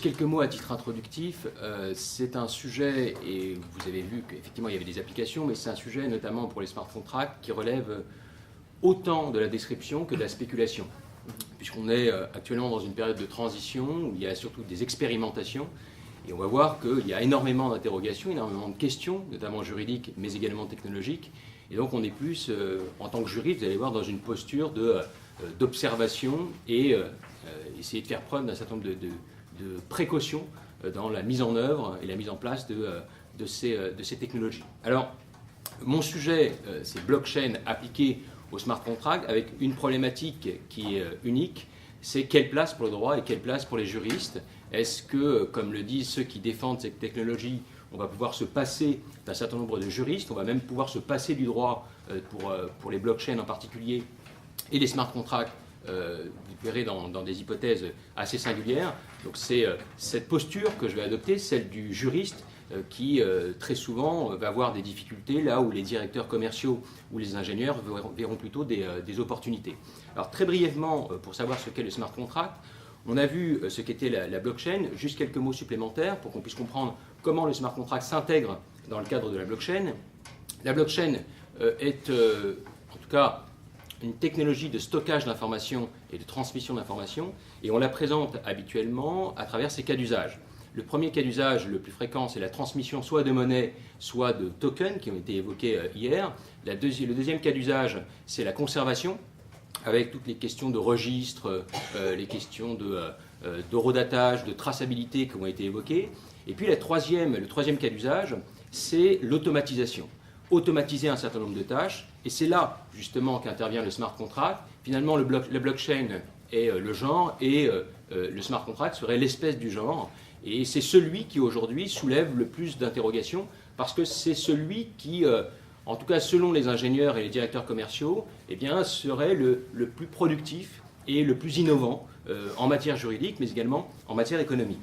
juste quelques mots à titre introductif. C'est un sujet, et vous avez vu qu'effectivement il y avait des applications, mais c'est un sujet notamment pour les smart contracts qui relève autant de la description que de la spéculation. Puisqu'on est actuellement dans une période de transition où il y a surtout des expérimentations, et on va voir qu'il y a énormément d'interrogations, énormément de questions, notamment juridiques, mais également technologiques. Et donc on est plus, en tant que juriste, vous allez voir, dans une posture d'observation et essayer de faire preuve d'un certain nombre de précautions dans la mise en œuvre et la mise en place de ces technologies. Alors, mon sujet, c'est blockchain appliqué au smart contract avec une problématique qui est unique, c'est quelle place pour le droit et quelle place pour les juristes. Est-ce que, comme le disent ceux qui défendent cette technologie, on va pouvoir se passer d'un certain nombre de juristes, on va même pouvoir se passer du droit pour les blockchains en particulier et les smart contracts, vous verrez dans des hypothèses assez singulières. Donc c'est cette posture que je vais adopter, celle du juriste, qui très souvent va avoir des difficultés là où les directeurs commerciaux ou les ingénieurs verront plutôt des opportunités. Alors très brièvement, pour savoir ce qu'est le smart contract, on a vu ce qu'était la blockchain, juste quelques mots supplémentaires pour qu'on puisse comprendre comment le smart contract s'intègre dans le cadre de la blockchain. La blockchain est en tout cas une technologie de stockage d'informations et de transmission d'informations, et on la présente habituellement à travers ses cas d'usage. Le premier cas d'usage le plus fréquent, c'est la transmission soit de monnaie, soit de tokens qui ont été évoqués hier. Le deuxième cas d'usage, c'est la conservation, avec toutes les questions de registre, les questions d'horodatage, de traçabilité qui ont été évoquées. Et puis le troisième cas d'usage, c'est l'automatisation. Automatiser un certain nombre de tâches, et c'est là justement qu'intervient le smart contract. Finalement, la blockchain est le genre, et le smart contract serait l'espèce du genre. Et c'est celui qui aujourd'hui soulève le plus d'interrogations, parce que c'est celui qui, en tout cas selon les ingénieurs et les directeurs commerciaux, eh bien, serait le plus productif et le plus innovant en matière juridique, mais également en matière économique.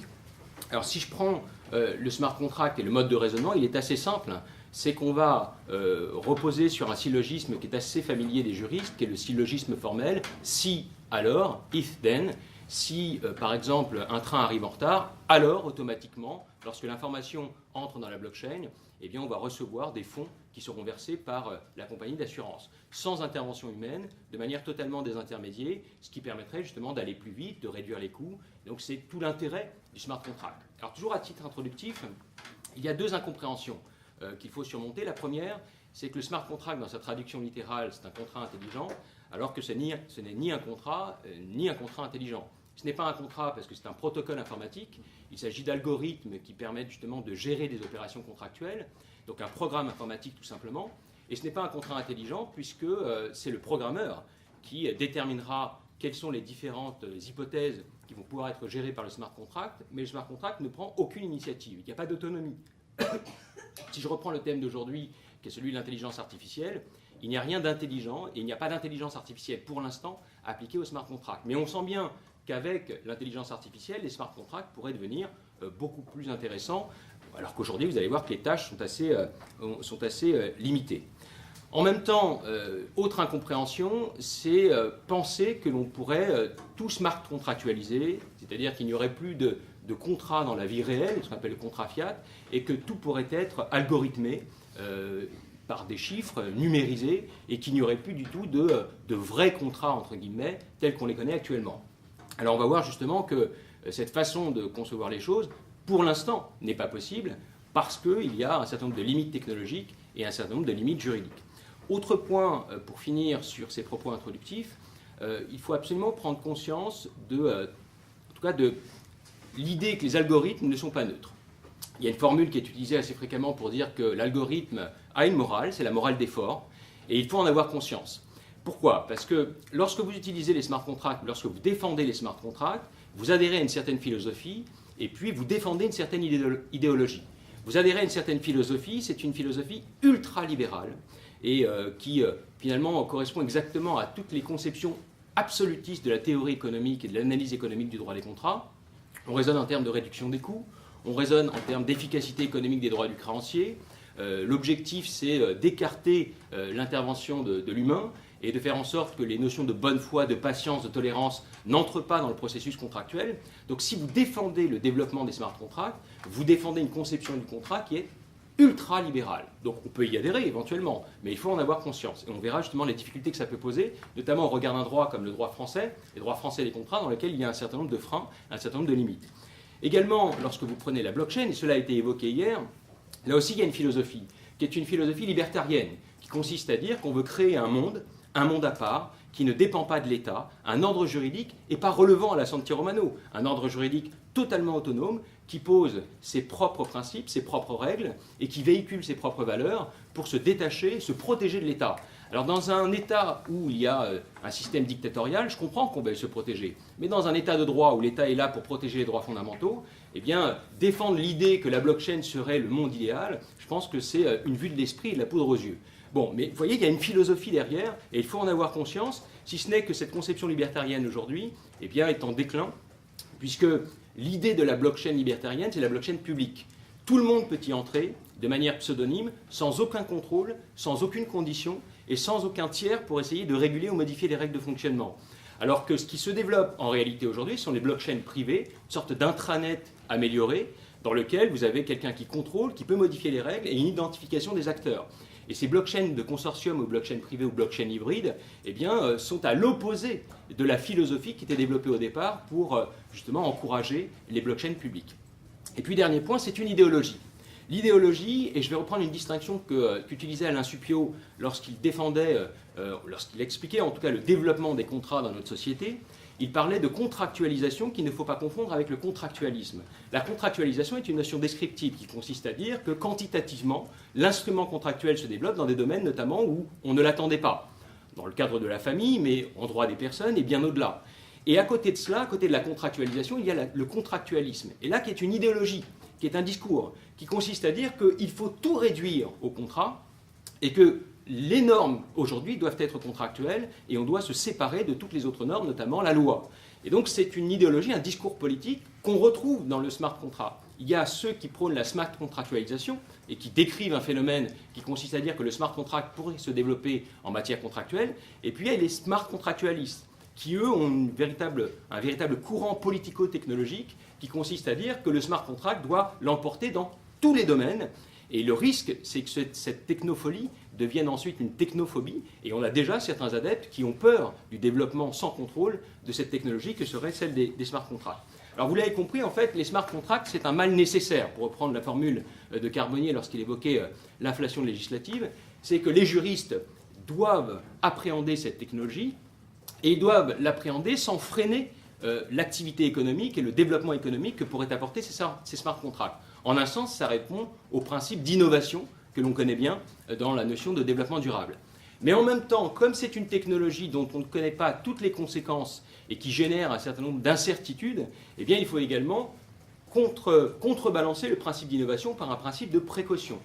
Alors si je prends le smart contract et le mode de raisonnement, il est assez simple. C'est qu'on va reposer sur un syllogisme qui est assez familier des juristes, qui est le syllogisme formel « si, alors »,« if, then ». Si, par exemple, un train arrive en retard, alors, automatiquement, lorsque l'information entre dans la blockchain, eh bien, on va recevoir des fonds qui seront versés par la compagnie d'assurance, sans intervention humaine, de manière totalement désintermédiée, ce qui permettrait justement d'aller plus vite, de réduire les coûts. Donc, c'est tout l'intérêt du smart contract. Alors, toujours à titre introductif, il y a deux incompréhensions qu'il faut surmonter. La première, c'est que le smart contract, dans sa traduction littérale, c'est un contrat intelligent, alors que ce n'est ni un contrat intelligent. Ce n'est pas un contrat parce que c'est un protocole informatique. Il s'agit d'algorithmes qui permettent justement de gérer des opérations contractuelles, donc un programme informatique tout simplement. Et ce n'est pas un contrat intelligent puisque c'est le programmeur qui déterminera quelles sont les différentes hypothèses qui vont pouvoir être gérées par le smart contract, mais le smart contract ne prend aucune initiative, il n'y a pas d'autonomie. Si je reprends le thème d'aujourd'hui, qui est celui de l'intelligence artificielle, il n'y a rien d'intelligent et il n'y a pas d'intelligence artificielle pour l'instant appliquée au smart contract. Mais on sent bien qu'avec l'intelligence artificielle, les smart contracts pourraient devenir beaucoup plus intéressants, alors qu'aujourd'hui, vous allez voir que les tâches sont assez limitées. En même temps, autre incompréhension, c'est penser que l'on pourrait tout smart contractualiser, c'est-à-dire qu'il n'y aurait plus de contrat dans la vie réelle, ce qu'on appelle le contrat fiat, et que tout pourrait être algorithmé par des chiffres numérisés, et qu'il n'y aurait plus du tout de vrais contrats, entre guillemets, tels qu'on les connaît actuellement. Alors on va voir justement que cette façon de concevoir les choses, pour l'instant, n'est pas possible parce qu'il y a un certain nombre de limites technologiques et un certain nombre de limites juridiques. Autre point, pour finir sur ces propos introductifs, il faut absolument prendre conscience en tout cas de l'idée que les algorithmes ne sont pas neutres. Il y a une formule qui est utilisée assez fréquemment pour dire que l'algorithme a une morale, c'est la morale des forts, et il faut en avoir conscience. Pourquoi ? Parce que lorsque vous utilisez les smart contracts, lorsque vous défendez les smart contracts, vous adhérez à une certaine philosophie et puis vous défendez une certaine idéologie. Vous adhérez à une certaine philosophie, c'est une philosophie ultra-libérale et qui finalement correspond exactement à toutes les conceptions absolutistes de la théorie économique et de l'analyse économique du droit des contrats. On raisonne en termes de réduction des coûts, on raisonne en termes d'efficacité économique des droits du créancier, L'objectif, c'est d'écarter l'intervention de l'humain et de faire en sorte que les notions de bonne foi, de patience, de tolérance n'entrent pas dans le processus contractuel. Donc si vous défendez le développement des smart contracts, vous défendez une conception du contrat qui est ultra-libérale. Donc on peut y adhérer éventuellement, mais il faut en avoir conscience. Et on verra justement les difficultés que ça peut poser, notamment au regard d'un droit comme le droit français, les droits français des contrats, dans lesquels il y a un certain nombre de freins, un certain nombre de limites. Également, lorsque vous prenez la blockchain, et cela a été évoqué hier, là aussi il y a une philosophie, qui est une philosophie libertarienne, qui consiste à dire qu'on veut créer un monde à part, qui ne dépend pas de l'État, un ordre juridique, et pas relevant à la Santi Romano, un ordre juridique totalement autonome, qui pose ses propres principes, ses propres règles, et qui véhicule ses propres valeurs pour se détacher, se protéger de l'État. Alors dans un État où il y a un système dictatorial, je comprends qu'on veuille se protéger, mais dans un État de droit où l'État est là pour protéger les droits fondamentaux, eh bien, défendre l'idée que la blockchain serait le monde idéal, je pense que c'est une vue de l'esprit et de la poudre aux yeux. Bon, mais vous voyez, il y a une philosophie derrière, et il faut en avoir conscience, si ce n'est que cette conception libertarienne aujourd'hui, eh bien, est en déclin, puisque l'idée de la blockchain libertarienne, c'est la blockchain publique. Tout le monde peut y entrer de manière pseudonyme, sans aucun contrôle, sans aucune condition, et sans aucun tiers pour essayer de réguler ou modifier les règles de fonctionnement. Alors que ce qui se développe en réalité aujourd'hui sont les blockchains privées, une sorte d'intranet amélioré, dans lequel vous avez quelqu'un qui contrôle, qui peut modifier les règles, et une identification des acteurs. Et ces blockchains de consortium ou blockchains privées ou blockchains hybrides eh bien, sont à l'opposé de la philosophie qui était développée au départ pour justement encourager les blockchains publiques. Et puis dernier point, c'est une idéologie. L'idéologie, et je vais reprendre une distinction qu'utilisait Alain Supiot lorsqu'il défendait, lorsqu'il expliquait en tout cas le développement des contrats dans notre société, il parlait de contractualisation qu'il ne faut pas confondre avec le contractualisme. La contractualisation est une notion descriptive qui consiste à dire que quantitativement, l'instrument contractuel se développe dans des domaines notamment où on ne l'attendait pas. Dans le cadre de la famille, mais en droit des personnes et bien au-delà. Et à côté de cela, à côté de la contractualisation, il y a le contractualisme. Et là, qui est une idéologie, qui est un discours, qui consiste à dire qu'il faut tout réduire au contrat et que les normes, aujourd'hui, doivent être contractuelles et on doit se séparer de toutes les autres normes, notamment la loi. Et donc, c'est une idéologie, un discours politique qu'on retrouve dans le smart contract. Il y a ceux qui prônent la smart contractualisation et qui décrivent un phénomène qui consiste à dire que le smart contract pourrait se développer en matière contractuelle. Et puis, il y a les smart contractualistes qui, eux, ont un véritable courant politico-technologique qui consiste à dire que le smart contract doit l'emporter dans tous les domaines. Et le risque, c'est que cette technofolie devienne ensuite une technophobie. Et on a déjà certains adeptes qui ont peur du développement sans contrôle de cette technologie que serait celle des smart contracts. Alors vous l'avez compris, en fait, les smart contracts, c'est un mal nécessaire, pour reprendre la formule de Carbonnier lorsqu'il évoquait l'inflation législative, c'est que les juristes doivent appréhender cette technologie et ils doivent l'appréhender sans freiner l'activité économique et le développement économique que pourraient apporter ces smart contracts. En un sens, ça répond au principe d'innovation que l'on connaît bien dans la notion de développement durable. Mais en même temps, comme c'est une technologie dont on ne connaît pas toutes les conséquences et qui génère un certain nombre d'incertitudes, eh bien, il faut également contrebalancer le principe d'innovation par un principe de précaution.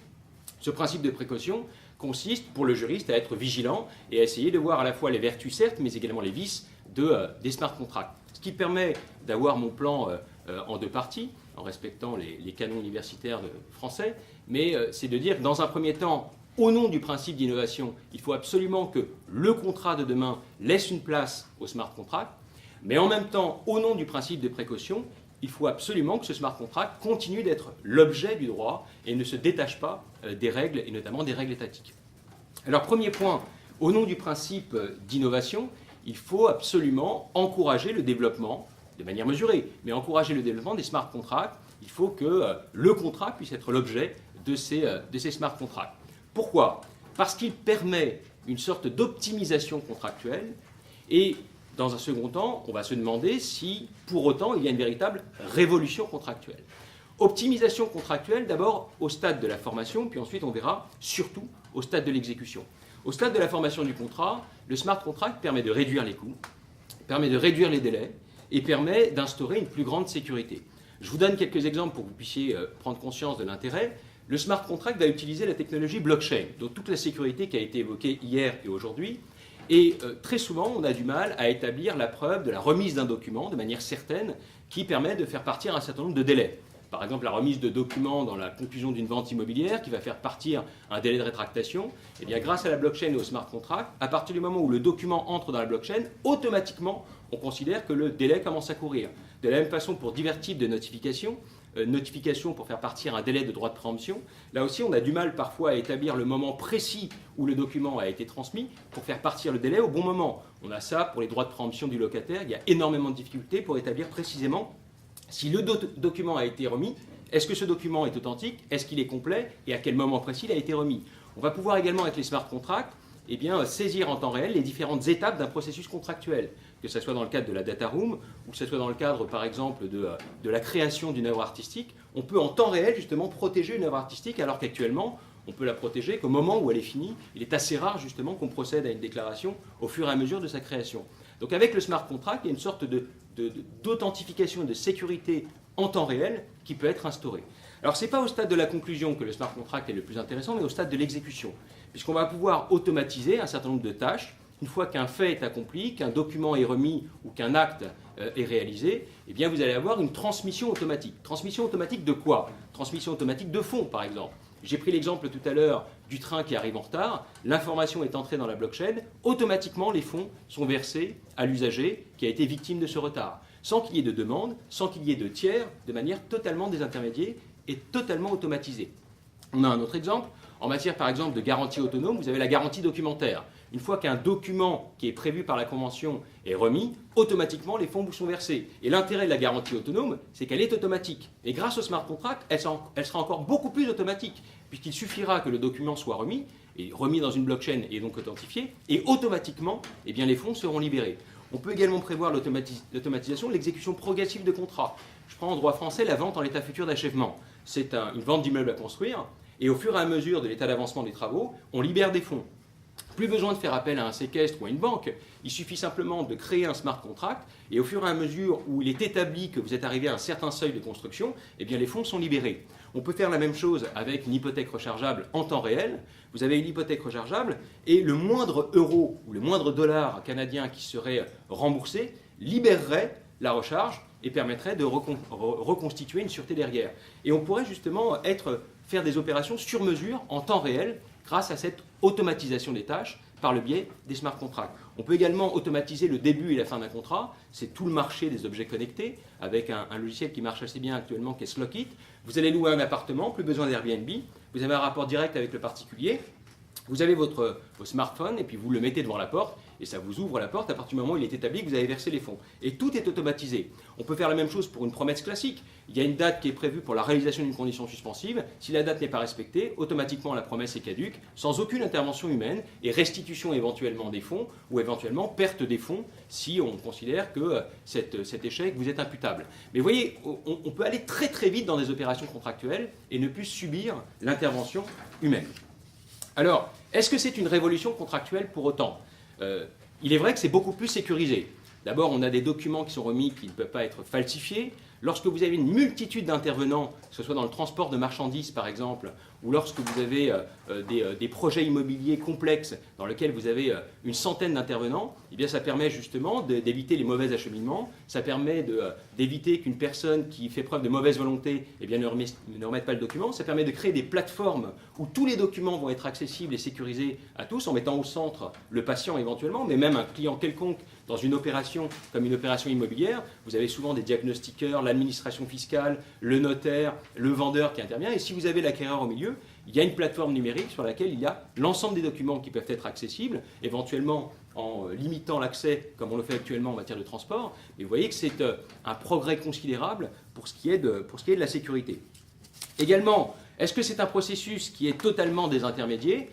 Ce principe de précaution consiste, pour le juriste, à être vigilant et à essayer de voir à la fois les vertus, certes, mais également les vices des smart contracts. Ce qui permet d'avoir mon plan en deux parties, en respectant les canons universitaires français, mais c'est de dire que dans un premier temps, au nom du principe d'innovation, il faut absolument que le contrat de demain laisse une place au smart contract, mais en même temps, au nom du principe de précaution, il faut absolument que ce smart contract continue d'être l'objet du droit et ne se détache pas des règles, et notamment des règles étatiques. Alors, premier point, au nom du principe d'innovation, il faut absolument encourager le développement, de manière mesurée, mais encourager le développement des smart contracts. Il faut que le contrat puisse être l'objet de ces smart contracts. Pourquoi ? Parce qu'il permet une sorte d'optimisation contractuelle et, dans un second temps, on va se demander si, pour autant, il y a une véritable révolution contractuelle. Optimisation contractuelle, d'abord au stade de la formation, puis ensuite on verra surtout au stade de l'exécution. Au stade de la formation du contrat, le smart contract permet de réduire les coûts, permet de réduire les délais et permet d'instaurer une plus grande sécurité. Je vous donne quelques exemples pour que vous puissiez prendre conscience de l'intérêt. Le smart contract va utiliser la technologie blockchain, donc toute la sécurité qui a été évoquée hier et aujourd'hui. Et très souvent, on a du mal à établir la preuve de la remise d'un document de manière certaine qui permet de faire partir un certain nombre de délais. par exemple la remise de documents dans la conclusion d'une vente immobilière qui va faire partir un délai de rétractation, eh bien grâce à la blockchain et au smart contract, à partir du moment où le document entre dans la blockchain, automatiquement on considère que le délai commence à courir. De la même façon pour divers types de notifications, notification pour faire partir un délai de droit de préemption. Là aussi, on a du mal parfois à établir le moment précis où le document a été transmis pour faire partir le délai au bon moment. On a ça pour les droits de préemption du locataire. Il y a énormément de difficultés pour établir précisément si le document a été remis, est-ce que ce document est authentique, est-ce qu'il est complet et à quel moment précis il a été remis. On va pouvoir également, avec les smart contracts, eh bien, saisir en temps réel les différentes étapes d'un processus contractuel, que ce soit dans le cadre de la data room ou que ce soit dans le cadre, par exemple, de la création d'une œuvre artistique. On peut en temps réel, justement, protéger une œuvre artistique, alors qu'actuellement, on peut la protéger qu'au moment où elle est finie. Il est assez rare, justement, qu'on procède à une déclaration au fur et à mesure de sa création. Donc, avec le smart contract, il y a une sorte d'authentification et de sécurité en temps réel qui peut être instaurée. Alors, ce n'est pas au stade de la conclusion que le smart contract est le plus intéressant, mais au stade de l'exécution, puisqu'on va pouvoir automatiser un certain nombre de tâches. Une fois qu'un fait est accompli, qu'un document est remis ou qu'un acte est réalisé, eh bien vous allez avoir une transmission automatique. Transmission automatique de quoi? Transmission automatique de fonds, par exemple. J'ai pris l'exemple tout à l'heure du train qui arrive en retard. L'information est entrée dans la blockchain. Automatiquement, les fonds sont versés à l'usager qui a été victime de ce retard, sans qu'il y ait de demande, sans qu'il y ait de tiers, de manière totalement désintermédiée et totalement automatisée. On a un autre exemple. En matière, par exemple, de garantie autonome, vous avez la garantie documentaire. Une fois qu'un document qui est prévu par la Convention est remis, automatiquement, les fonds vous sont versés. Et l'intérêt de la garantie autonome, c'est qu'elle est automatique. Et grâce au smart contract, elle sera encore beaucoup plus automatique, puisqu'il suffira que le document soit remis, et remis dans une blockchain et donc authentifié, et automatiquement, eh bien, les fonds seront libérés. On peut également prévoir l'automatisation de l'exécution progressive de contrats. Je prends en droit français la vente en l'état futur d'achèvement. C'est une vente d'immeuble à construire, et au fur et à mesure de l'état d'avancement des travaux, on libère des fonds. Plus besoin de faire appel à un séquestre ou à une banque, il suffit simplement de créer un smart contract et au fur et à mesure où il est établi que vous êtes arrivé à un certain seuil de construction, eh bien les fonds sont libérés. On peut faire la même chose avec une hypothèque rechargeable en temps réel. Vous avez une hypothèque rechargeable et le moindre euro ou le moindre dollar canadien qui serait remboursé libérerait la recharge et permettrait de reconstituer une sûreté derrière. Et on pourrait justement faire des opérations sur mesure en temps réel grâce à cette automatisation des tâches par le biais des smart contracts. On peut également automatiser le début et la fin d'un contrat. C'est tout le marché des objets connectés avec un logiciel qui marche assez bien actuellement qui est Slockit. Vous allez louer un appartement, plus besoin d'Airbnb. Vous avez un rapport direct avec le particulier. Vous avez votre smartphone et puis vous le mettez devant la porte et ça vous ouvre la porte à partir du moment où il est établi que vous avez versé les fonds. Et tout est automatisé. On peut faire la même chose pour une promesse classique. Il y a une date qui est prévue pour la réalisation d'une condition suspensive. Si la date n'est pas respectée, automatiquement la promesse est caduque, sans aucune intervention humaine et restitution éventuellement des fonds ou éventuellement perte des fonds si on considère que cet échec vous est imputable. Mais vous voyez, on peut aller très très vite dans des opérations contractuelles et ne plus subir l'intervention humaine. Alors, est-ce que c'est une révolution contractuelle pour autant? Il est vrai que c'est beaucoup plus sécurisé. D'abord, on a des documents qui sont remis qui ne peuvent pas être falsifiés. Lorsque vous avez une multitude d'intervenants, que ce soit dans le transport de marchandises par exemple, ou lorsque vous avez des projets immobiliers complexes dans lesquels vous avez une centaine d'intervenants, eh bien ça permet justement d'éviter les mauvais acheminements, ça permet d'éviter qu'une personne qui fait preuve de mauvaise volonté eh bien, ne remette pas le document, ça permet de créer des plateformes où tous les documents vont être accessibles et sécurisés à tous en mettant au centre le patient éventuellement, mais même un client quelconque dans une opération comme une opération immobilière. Vous avez souvent des diagnostiqueurs, l'administration fiscale, le notaire, le vendeur qui intervient et si vous avez l'acquéreur au milieu, il y a une plateforme numérique sur laquelle il y a l'ensemble des documents qui peuvent être accessibles, éventuellement en limitant l'accès, comme on le fait actuellement en matière de transport. Et vous voyez que c'est un progrès considérable pour ce qui est de la sécurité. Également, est-ce que c'est un processus qui est totalement désintermédié?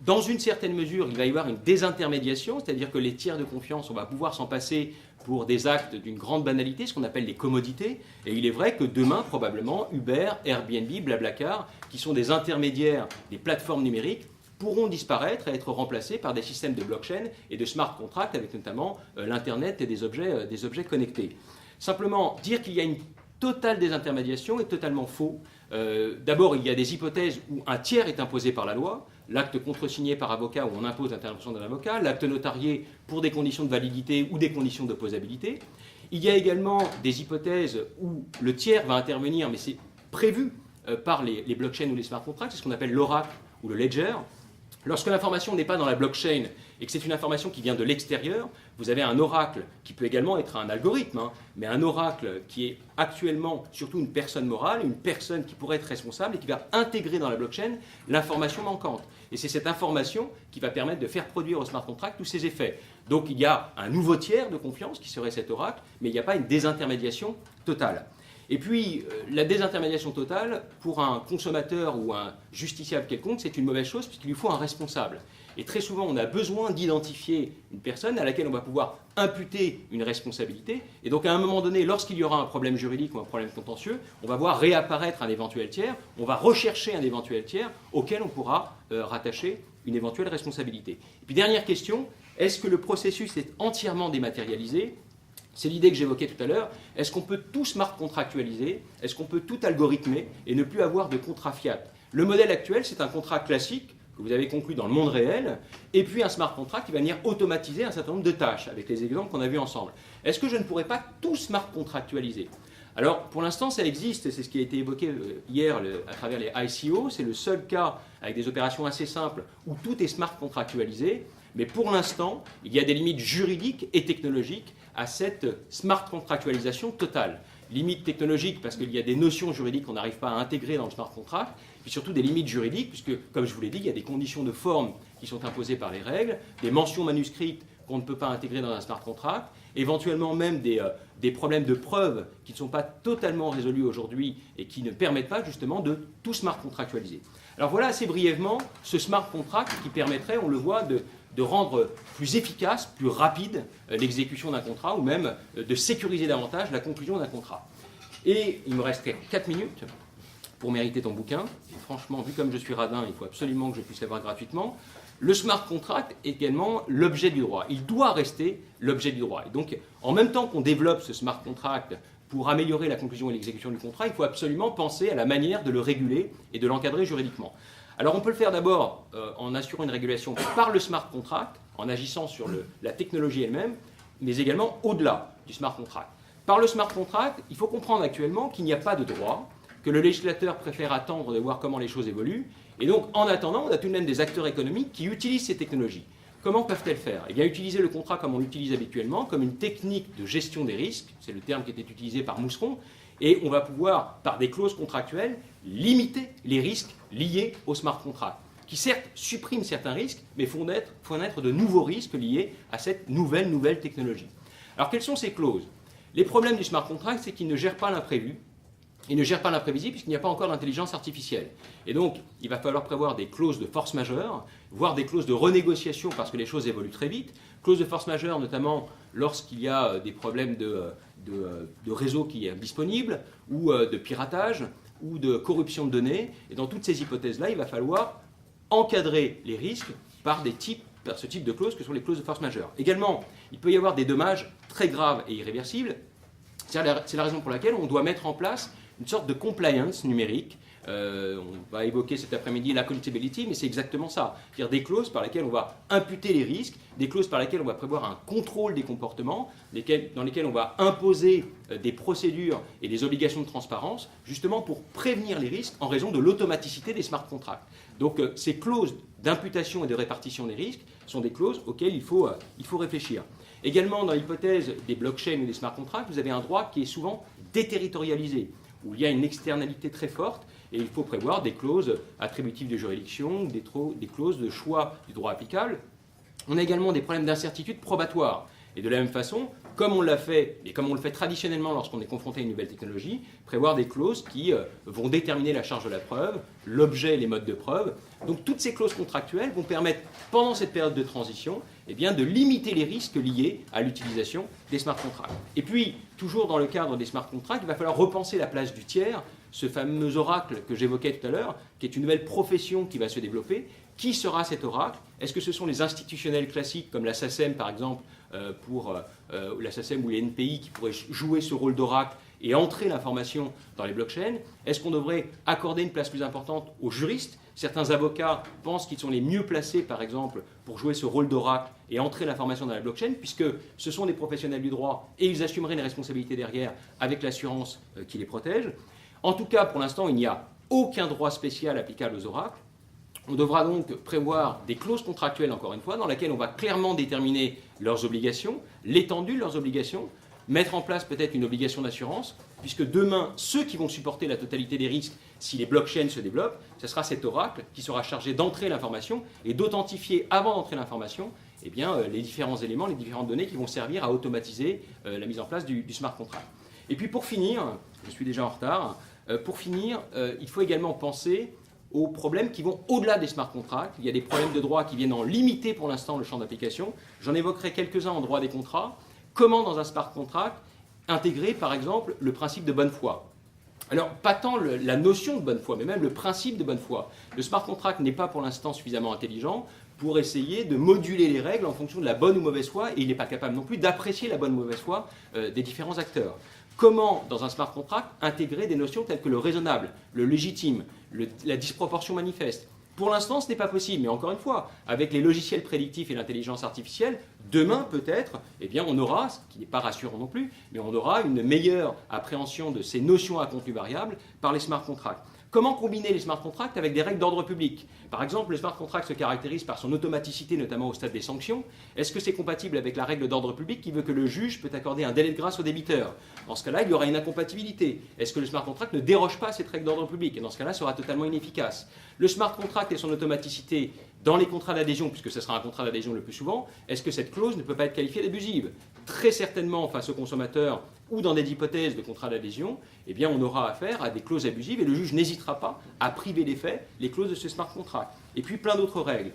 Dans une certaine mesure, il va y avoir une désintermédiation, c'est-à-dire que les tiers de confiance, on va pouvoir s'en passer pour des actes d'une grande banalité, ce qu'on appelle les commodités. Et il est vrai que demain, probablement, Uber, Airbnb, Blablacar, qui sont des intermédiaires des plateformes numériques, pourront disparaître et être remplacés par des systèmes de blockchain et de smart contracts, avec notamment l'Internet et des objets connectés. Simplement, dire qu'il y a une totale désintermédiation est totalement faux. D'abord, il y a des hypothèses où un tiers est imposé par la loi, l'acte contresigné par avocat où on impose l'intervention d'un avocat, l'acte notarié pour des conditions de validité ou des conditions d'opposabilité. Il y a également des hypothèses où le tiers va intervenir, mais c'est prévu par les blockchains ou les smart contracts, c'est ce qu'on appelle l'oracle ou le ledger. Lorsque l'information n'est pas dans la blockchain et que c'est une information qui vient de l'extérieur, vous avez un oracle qui peut également être un algorithme, mais un oracle qui est actuellement surtout une personne morale, une personne qui pourrait être responsable et qui va intégrer dans la blockchain l'information manquante. Et c'est cette information qui va permettre de faire produire au smart contract tous ces effets. Donc il y a un nouveau tiers de confiance qui serait cet oracle, mais il n'y a pas une désintermédiation totale. Et puis, la désintermédiation totale, pour un consommateur ou un justiciable quelconque, c'est une mauvaise chose puisqu'il lui faut un responsable. Et très souvent, on a besoin d'identifier une personne à laquelle on va pouvoir imputer une responsabilité. Et donc, à un moment donné, lorsqu'il y aura un problème juridique ou un problème contentieux, on va voir réapparaître un éventuel tiers, on va rechercher un éventuel tiers auquel on pourra rattacher une éventuelle responsabilité. Et puis, dernière question, est-ce que le processus est entièrement dématérialisé ? C'est l'idée que j'évoquais tout à l'heure. Est-ce qu'on peut tout smart contractualiser? Est-ce qu'on peut tout algorithmer et ne plus avoir de contrat fiat? Le modèle actuel, c'est un contrat classique que vous avez conclu dans le monde réel, et puis un smart contract qui va venir automatiser un certain nombre de tâches, avec les exemples qu'on a vus ensemble. Est-ce que je ne pourrais pas tout smart contractualiser? Alors, pour l'instant, ça existe, et c'est ce qui a été évoqué hier à travers les ICO. C'est le seul cas, avec des opérations assez simples, où tout est smart contractualisé. Mais pour l'instant, il y a des limites juridiques et technologiques à cette smart contractualisation totale. Limites technologiques parce qu'il y a des notions juridiques qu'on n'arrive pas à intégrer dans le smart contract, puis surtout des limites juridiques, puisque, comme je vous l'ai dit, il y a des conditions de forme qui sont imposées par les règles, des mentions manuscrites qu'on ne peut pas intégrer dans un smart contract, éventuellement même des problèmes de preuve qui ne sont pas totalement résolus aujourd'hui et qui ne permettent pas justement de tout smart contractualiser. Alors voilà assez brièvement ce smart contract qui permettrait, on le voit, de rendre plus efficace, plus rapide l'exécution d'un contrat ou même de sécuriser davantage la conclusion d'un contrat. Et il me resterait 4 minutes pour mériter ton bouquin. Et franchement, vu comme je suis radin, il faut absolument que je puisse l'avoir gratuitement. Le smart contract est également l'objet du droit. Il doit rester l'objet du droit. Et donc, en même temps qu'on développe ce smart contract pour améliorer la conclusion et l'exécution du contrat, il faut absolument penser à la manière de le réguler et de l'encadrer juridiquement. Alors on peut le faire d'abord en assurant une régulation par le smart contract, en agissant sur la technologie elle-même, mais également au-delà du smart contract. Par le smart contract, il faut comprendre actuellement qu'il n'y a pas de droit, que le législateur préfère attendre de voir comment les choses évoluent, et donc en attendant, on a tout de même des acteurs économiques qui utilisent ces technologies. Comment peuvent-elles faire? Eh bien, utiliser le contrat comme on l'utilise habituellement, comme une technique de gestion des risques, c'est le terme qui était utilisé par Mousseron, et on va pouvoir, par des clauses contractuelles, limiter les risques liés au smart contract, qui certes suppriment certains risques, mais font naître de nouveaux risques liés à cette nouvelle technologie. Alors, quelles sont ces clauses? Les problèmes du smart contract, c'est qu'il ne gère pas l'imprévu, il ne gère pas l'imprévisible puisqu'il n'y a pas encore d'intelligence artificielle. Et donc, il va falloir prévoir des clauses de force majeure, voire des clauses de renégociation parce que les choses évoluent très vite. Clauses de force majeure, notamment lorsqu'il y a des problèmes de réseau qui est disponible, ou de piratage, ou de corruption de données. Et dans toutes ces hypothèses-là, il va falloir encadrer les risques par ce type de clauses que sont les clauses de force majeure. Également, il peut y avoir des dommages très graves et irréversibles. C'est la raison pour laquelle on doit mettre en place une sorte de compliance numérique. On va évoquer cet après-midi l'accountability, mais c'est exactement ça. C'est-à-dire des clauses par lesquelles on va imputer les risques, des clauses par lesquelles on va prévoir un contrôle des comportements, dans lesquelles on va imposer des procédures et des obligations de transparence, justement pour prévenir les risques en raison de l'automaticité des smart contracts. Donc ces clauses d'imputation et de répartition des risques sont des clauses auxquelles il faut réfléchir. Également, dans l'hypothèse des blockchains ou des smart contracts, vous avez un droit qui est souvent déterritorialisé, où il y a une externalité très forte, et il faut prévoir des clauses attributives de juridiction, des clauses de choix du droit applicable. On a également des problèmes d'incertitude probatoire. Et de la même façon, comme on l'a fait, et comme on le fait traditionnellement lorsqu'on est confronté à une nouvelle technologie, prévoir des clauses qui vont déterminer la charge de la preuve, l'objet et les modes de preuve. Donc toutes ces clauses contractuelles vont permettre, pendant cette période de transition, eh bien, de limiter les risques liés à l'utilisation des smart contracts. Et puis, toujours dans le cadre des smart contracts, il va falloir repenser la place du tiers, ce fameux oracle que j'évoquais tout à l'heure, qui est une nouvelle profession qui va se développer. Qui sera cet oracle? Est-ce que ce sont les institutionnels classiques, comme la SACEM par exemple, la SACEM ou les NPI qui pourraient jouer ce rôle d'oracle et entrer l'information dans les blockchains? Est-ce qu'on devrait accorder une place plus importante aux juristes? Certains avocats pensent qu'ils sont les mieux placés, par exemple, pour jouer ce rôle d'oracle et entrer l'information dans la blockchain, puisque ce sont des professionnels du droit et ils assumeraient les responsabilités derrière avec l'assurance qui les protège. En tout cas, pour l'instant, il n'y a aucun droit spécial applicable aux oracles. On devra donc prévoir des clauses contractuelles, encore une fois, dans lesquelles on va clairement déterminer leurs obligations, l'étendue de leurs obligations, mettre en place peut-être une obligation d'assurance, puisque demain, ceux qui vont supporter la totalité des risques, si les blockchains se développent, ce sera cet oracle qui sera chargé d'entrer l'information et d'authentifier avant d'entrer l'information les différents éléments, les différentes données qui vont servir à automatiser la mise en place du smart contract. Et puis pour finir, je suis déjà en retard, il faut également penser aux problèmes qui vont au-delà des smart contracts. Il y a des problèmes de droit qui viennent en limiter pour l'instant le champ d'application. J'en évoquerai quelques-uns en droit des contrats. Comment, dans un smart contract, intégrer, par exemple, le principe de bonne foi? Alors, pas tant la notion de bonne foi, mais même le principe de bonne foi. Le smart contract n'est pas pour l'instant suffisamment intelligent pour essayer de moduler les règles en fonction de la bonne ou mauvaise foi, et il n'est pas capable non plus d'apprécier la bonne ou mauvaise foi des différents acteurs. Comment, dans un smart contract, intégrer des notions telles que le raisonnable, le légitime, la disproportion manifeste? Pour l'instant, ce n'est pas possible, mais encore une fois, avec les logiciels prédictifs et l'intelligence artificielle, demain peut-être, on aura, ce qui n'est pas rassurant non plus, mais on aura une meilleure appréhension de ces notions à contenu variable par les smart contracts. Comment combiner les smart contracts avec des règles d'ordre public? Par exemple, le smart contract se caractérise par son automaticité, notamment au stade des sanctions. Est-ce que c'est compatible avec la règle d'ordre public qui veut que le juge peut accorder un délai de grâce au débiteur? Dans ce cas-là, il y aura une incompatibilité. Est-ce que le smart contract ne déroge pas à cette règle d'ordre public? Et dans ce cas-là, sera totalement inefficace. Le smart contract et son automaticité dans les contrats d'adhésion, puisque ce sera un contrat d'adhésion le plus souvent, est-ce que cette clause ne peut pas être qualifiée d'abusive? Très certainement, face aux consommateurs ou dans des hypothèses de contrat d'adhésion, on aura affaire à des clauses abusives et le juge n'hésitera pas à priver des faits les clauses de ce smart contract. Et puis plein d'autres règles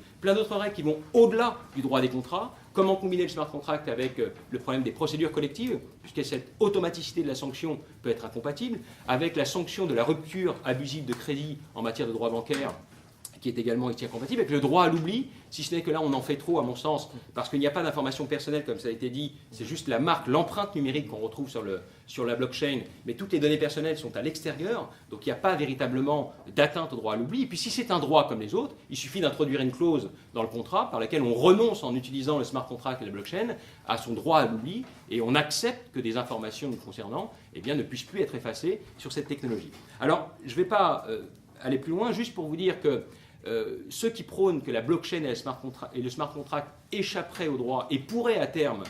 qui vont au-delà du droit des contrats. Comment combiner le smart contract avec le problème des procédures collectives, puisque cette automaticité de la sanction peut être incompatible, avec la sanction de la rupture abusive de crédit en matière de droit bancaire, qui est également ici incompatible, avec le droit à l'oubli, si ce n'est que là on en fait trop à mon sens, parce qu'il n'y a pas d'information personnelle comme ça a été dit, c'est juste la marque, l'empreinte numérique qu'on retrouve sur la blockchain, mais toutes les données personnelles sont à l'extérieur, donc il n'y a pas véritablement d'atteinte au droit à l'oubli. Et puis si c'est un droit comme les autres, il suffit d'introduire une clause dans le contrat par laquelle on renonce en utilisant le smart contract et la blockchain à son droit à l'oubli, et on accepte que des informations nous concernant ne puissent plus être effacées sur cette technologie. Alors je ne vais pas aller plus loin, juste pour vous dire que ceux qui prônent que la blockchain et le smart contract échapperaient au droit et pourraient à terme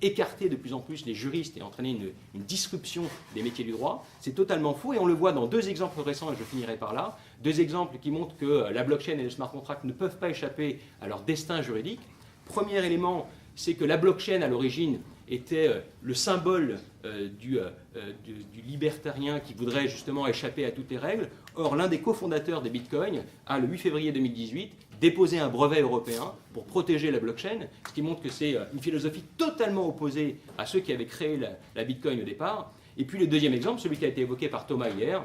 écarter de plus en plus les juristes et entraîner une disruption des métiers du droit, c'est totalement faux et on le voit dans deux exemples récents et je finirai par là. Deux exemples qui montrent que la blockchain et le smart contract ne peuvent pas échapper à leur destin juridique. Premier élément, c'est que la blockchain à l'origine était le symbole du libertarien qui voudrait justement échapper à toutes les règles. Or, l'un des cofondateurs des bitcoins a, le 8 février 2018, déposé un brevet européen pour protéger la blockchain, ce qui montre que c'est une philosophie totalement opposée à ceux qui avaient créé la bitcoin au départ. Et puis le deuxième exemple, celui qui a été évoqué par Thomas hier,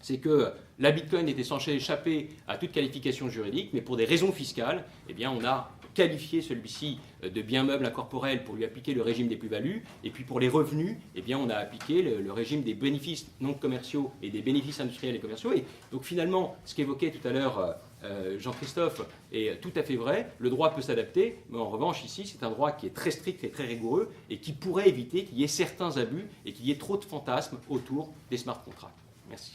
c'est que la bitcoin était censée échapper à toute qualification juridique, mais pour des raisons fiscales, on a qualifié celui-ci de bien meuble incorporel pour lui appliquer le régime des plus-values, et puis pour les revenus, on a appliqué le régime des bénéfices non commerciaux et des bénéfices industriels et commerciaux. Et donc finalement, ce qu'évoquait tout à l'heure Jean-Christophe est tout à fait vrai, le droit peut s'adapter, mais en revanche ici c'est un droit qui est très strict et très rigoureux et qui pourrait éviter qu'il y ait certains abus et qu'il y ait trop de fantasmes autour des smart contracts. Merci.